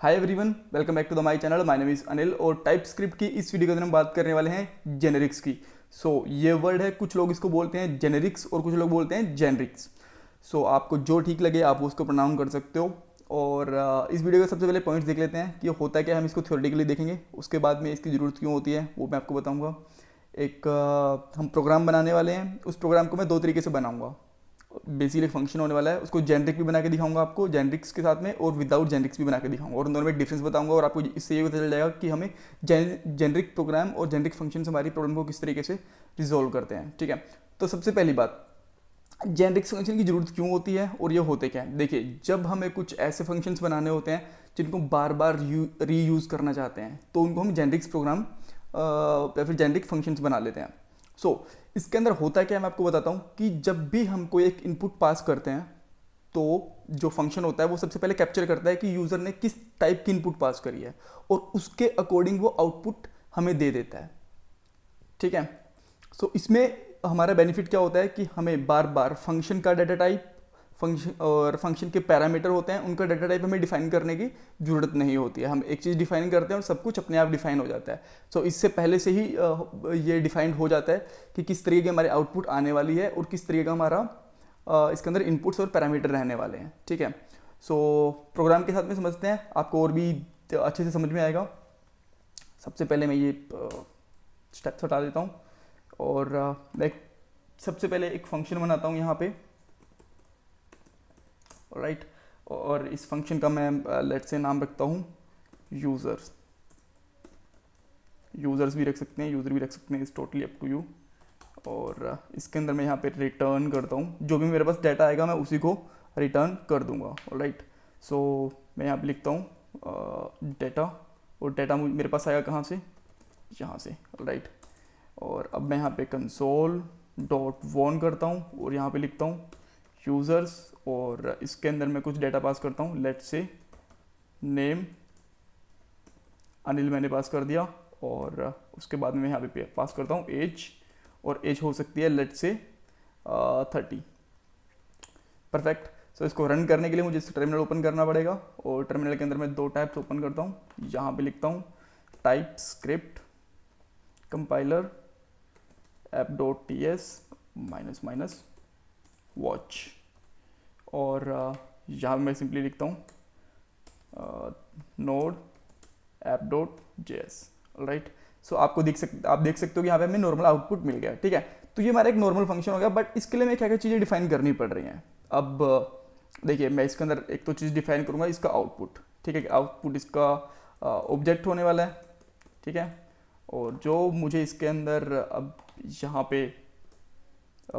Hi everyone, welcome back to the my channel. My name is Anil और type script की इस video के अंदर हम बात करने वाले हैं जेनेरिक्स की। ये वर्ड है, कुछ लोग इसको बोलते हैं जेनेरिक्स और कुछ लोग बोलते हैं जेनरिक्स। आपको जो ठीक लगे आप उसको प्रोनाउन कर सकते हो। और इस वीडियो के सबसे पहले पॉइंट्स देख लेते हैं कि होता है क्या। हम इसको थ्योरेटिकली देखेंगे, उसके बाद में इसकी ज़रूरत क्यों होती है वो मैं आपको बताऊँगा। हम प्रोग्राम बनाने वाले हैं, उस प्रोग्राम को मैं दो तरीके से बनाऊँगा। बेसिकली फंक्शन होने वाला है, उसको जेनरिक भी बना के दिखाऊंगा आपको जेनरिक्स के साथ में, और विदाउट जेनरिक्स भी बना के दिखाऊंगा, और उन दोनों में डिफरेंस बताऊंगा। और आपको इससे ये पता चल जाएगा कि हमें जेनरिक प्रोग्राम और जेनरिक फंक्शन हमारी प्रॉब्लम को किस तरीके से रिजोल्व करते हैं। ठीक है, तो सबसे पहली बात, जेनरिक फंक्शन की जरूरत क्यों होती है और ये होते क्या है। देखिए, जब हमें कुछ ऐसे फंक्शंस बनाने होते हैं जिनको बार बार रीयूज़ करना चाहते हैं, तो उनको हम जेनरिक्स प्रोग्राम या फिर जेनरिक फंक्शंस बना लेते हैं। इसके अंदर होता है क्या, मैं आपको बताता हूँ कि जब भी हम कोई एक इनपुट पास करते हैं तो जो फंक्शन होता है वो सबसे पहले कैप्चर करता है कि यूज़र ने किस टाइप की इनपुट पास करी है, और उसके अकॉर्डिंग वो आउटपुट हमें दे देता है। ठीक है, इसमें हमारा बेनिफिट क्या होता है कि हमें बार बार फंक्शन का डाटा टाइप, फंक्शन के पैरामीटर होते हैं, उनका डाटा टाइप हमें डिफाइन करने की जरूरत नहीं होती है। हम एक चीज़ डिफाइन करते हैं और सब कुछ अपने आप डिफाइन हो जाता है। इससे पहले से ही ये डिफाइंड हो जाता है कि किस तरीके की हमारी आउटपुट आने वाली है और किस तरीके का हमारा इसके अंदर इनपुट्स और पैरामीटर रहने वाले हैं। ठीक है, प्रोग्राम के साथ में समझते हैं, आपको और भी अच्छे से समझ में आएगा। सबसे पहले मैं ये स्टेप्स हटा देता हूँ और मैं सबसे पहले एक फंक्शन बनाता हूँ यहाँ पे। राइट, और इस फंक्शन का मैं लेट्स से नाम रखता हूँ यूज़र्स। यूज़र्स भी रख सकते हैं, यूज़र भी रख सकते हैं, is totally up to you. और इसके अंदर मैं यहाँ पे रिटर्न करता हूँ, जो भी मेरे पास डाटा आएगा मैं उसी को रिटर्न कर दूंगा। राइट, मैं यहाँ पे लिखता हूँ डाटा, और डाटा मेरे पास आएगा कहाँ से, यहाँ से। राइट, और अब मैं यहाँ पे कंसोल डॉट वॉन करता हूँ और यहाँ पे लिखता हूँ यूज़र्स, और इसके अंदर मैं कुछ डाटा पास करता हूँ। लेट्स से नेम अनिल मैंने पास कर दिया, और उसके बाद में यहाँ पे पास करता हूँ एज, और एज हो सकती है लेट्स से 30। परफेक्ट। इसको रन करने के लिए मुझे टर्मिनल ओपन करना पड़ेगा, और टर्मिनल के अंदर मैं दो टाइप्स ओपन करता हूँ। यहाँ पे लिखता हूँ type script compiler app.ts -- watch, और यहाँ मैं सिंपली लिखता हूँ नोड app.js। राइट, आप देख सकते हो कि यहाँ पे हमें नॉर्मल आउटपुट मिल गया। ठीक है, तो ये हमारा एक नॉर्मल फंक्शन हो गया, बट इसके लिए मैं क्या क्या चीज़ें डिफाइन करनी पड़ रही हैं। अब देखिए, मैं इसके अंदर एक तो चीज़ डिफाइन करूँगा, इसका आउटपुट। ठीक है, आउटपुट इसका ऑब्जेक्ट होने वाला है। ठीक है, और जो मुझे इसके अंदर अब यहाँ पे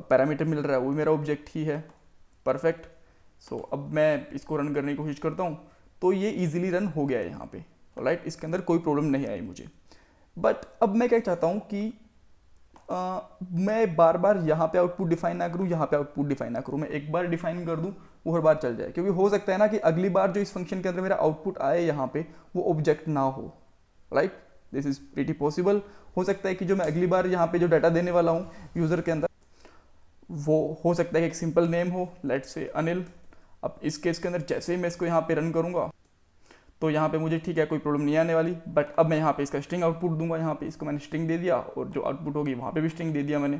पैरामीटर मिल रहा है वो मेरा ऑब्जेक्ट ही है। परफेक्ट। अब मैं इसको रन करने की कोशिश करता हूँ, तो ये इजीली रन हो गया है यहाँ पे। राइट, इसके अंदर कोई प्रॉब्लम नहीं आई मुझे। बट अब मैं क्या चाहता हूँ कि मैं बार बार यहाँ पे आउटपुट डिफाइन ना करूँ, यहाँ पे आउटपुट डिफाइन ना करूँ, मैं एक बार डिफाइन कर दूँ, वो हर बार चल जाए। क्योंकि हो सकता है ना कि अगली बार जो इस फंक्शन के अंदर मेरा आउटपुट आए यहाँ पे, वो ऑब्जेक्ट ना हो। Right, this is pretty possible. हो सकता है कि जो मैं अगली बार यहाँ पे जो डाटा देने वाला हूँ यूज़र के अंदर, वो हो सकता है कि एक सिंपल नेम हो, लेट्स से अनिल। अब इस केस के अंदर जैसे ही मैं इसको यहाँ पे रन करूँगा, तो यहाँ पे मुझे ठीक है कोई प्रॉब्लम नहीं आने वाली। बट अब मैं यहाँ पे इसका स्ट्रिंग आउटपुट दूंगा, यहाँ पे इसको मैंने स्ट्रिंग दे दिया, और जो आउटपुट होगी वहाँ पे भी स्ट्रिंग दे दिया मैंने।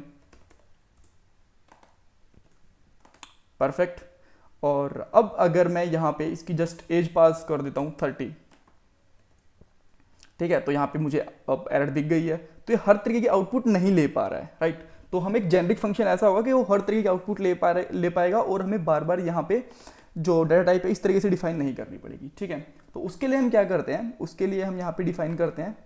परफेक्ट। और अब अगर मैं यहाँ पे इसकी जस्ट एज पास कर देता हूँ 30, ठीक है, तो यहाँ पे मुझे अब एरर दिख गई है। तो ये हर तरीके की आउटपुट नहीं ले पा रहा है। राइट, तो हम एक जेनरिक फंक्शन ऐसा होगा कि वो हर तरीके की आउटपुट ले पाएगा, और हमें बार बार यहाँ पे जो डाटा टाइप है इस तरीके से डिफाइन नहीं करनी पड़ेगी। ठीक है, तो उसके लिए हम क्या करते हैं, उसके लिए हम यहाँ पे डिफाइन करते हैं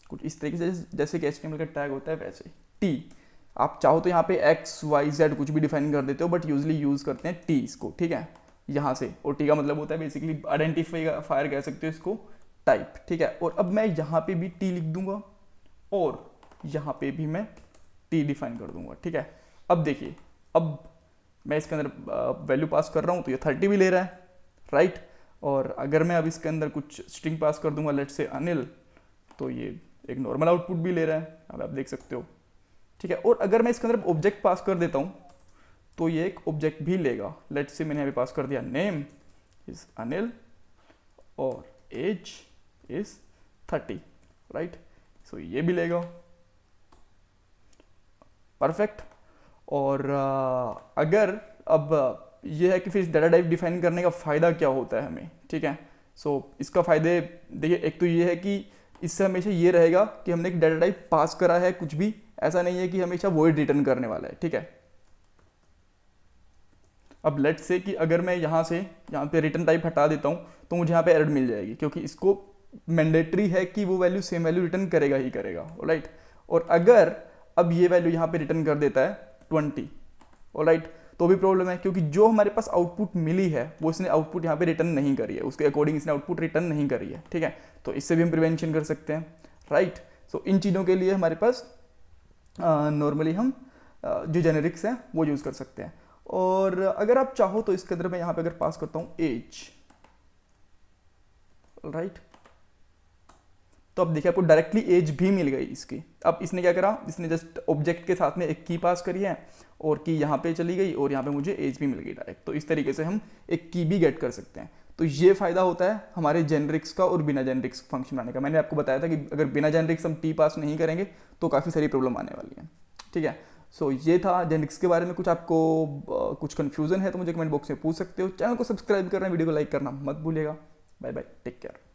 कुछ इस तरीके से, जैसे कि HTML का टैग होता है वैसे टी। आप चाहो तो यहाँ पे x y z कुछ भी डिफाइन कर देते हो, बट यूजली यूज करते हैं टी इसको। ठीक है, यहाँ से, और टी का मतलब होता है बेसिकली आइडेंटिफायर कह सकते हो इसको, टाइप। ठीक है, और अब मैं यहाँ पे भी टी लिख दूंगा, और यहाँ पे भी मैं टी डिफाइन कर दूंगा। ठीक है, अब देखिए, अब मैं इसके अंदर वैल्यू पास कर रहा हूँ तो ये 30 भी ले रहा है। राइट, और अगर मैं अब इसके अंदर कुछ स्ट्रिंग पास कर दूंगा, लेट्स से अनिल, तो ये एक नॉर्मल आउटपुट भी ले रहा है, अब आप देख सकते हो। ठीक है, और अगर मैं इसके अंदर ऑब्जेक्ट पास कर देता हूँ तो ये एक ऑब्जेक्ट भी लेगा। लेट्स से मैंने यहाँ पे पास कर दिया नेम इज अनिल, और एज इज 30, राइट। सो ये भी लेगा, परफेक्ट। और अगर अब ये है कि फिर डाटा टाइप डिफाइन करने का फ़ायदा क्या होता है हमें, ठीक है। सो इसका फ़ायदे देखिए, एक तो ये है कि इससे हमेशा ये रहेगा कि हमने एक डाटा टाइप पास करा है, कुछ भी ऐसा नहीं है कि हमेशा वॉइड रिटर्न करने वाला है, ठीक है। अब लेट्स से कि अगर मैं यहाँ से यहाँ पे रिटर्न टाइप हटा देता हूँ तो मुझे यहाँ पे एरर मिल जाएगी, क्योंकि इसको मैंडेटरी है कि वो वैल्यू सेम वैल्यू रिटर्न करेगा ही करेगा, ऑलराइट। और अगर अब ये वैल्यू यहाँ पे रिटर्न कर देता है 20, ऑलराइट, तो भी प्रॉब्लम है, क्योंकि जो हमारे पास आउटपुट मिली है वो इसने आउटपुट यहाँ पे रिटर्न नहीं करी है, उसके अकॉर्डिंग इसने आउटपुट रिटर्न नहीं करी है, ठीक है। तो इससे भी हम प्रिवेंशन कर सकते हैं, राइट। सो इन चीज़ों के लिए हमारे पास नॉर्मली हम जो जेनेरिक्स हैं वो यूज़ कर सकते हैं। और अगर आप चाहो तो इसके अंदर मैं यहाँ पे अगर पास करता हूँ एज, राइट, तो अब देखिए आपको डायरेक्टली एज भी मिल गई इसकी। अब इसने क्या करा, इसने जस्ट ऑब्जेक्ट के साथ में एक की पास करी है और की यहाँ पे चली गई और यहाँ पे मुझे एज भी मिल गई डायरेक्ट। तो इस तरीके से हम एक की भी गेट कर सकते हैं। तो ये फायदा होता है हमारे जेनरिक्स का और बिना जेनरिक्स फंक्शन बनाने का। मैंने आपको बताया था कि अगर बिना जेनरिक्स हम टी पास नहीं करेंगे तो काफ़ी सारी प्रॉब्लम आने वाली है, ठीक है। सो ये था जेनरिक्स के बारे में। कुछ आपको कुछ कन्फ्यूजन है तो मुझे कमेंट बॉक्स में पूछ सकते हो। चैनल को सब्सक्राइब करना, वीडियो को लाइक करना मत भूलिएगा। Bye bye, take care.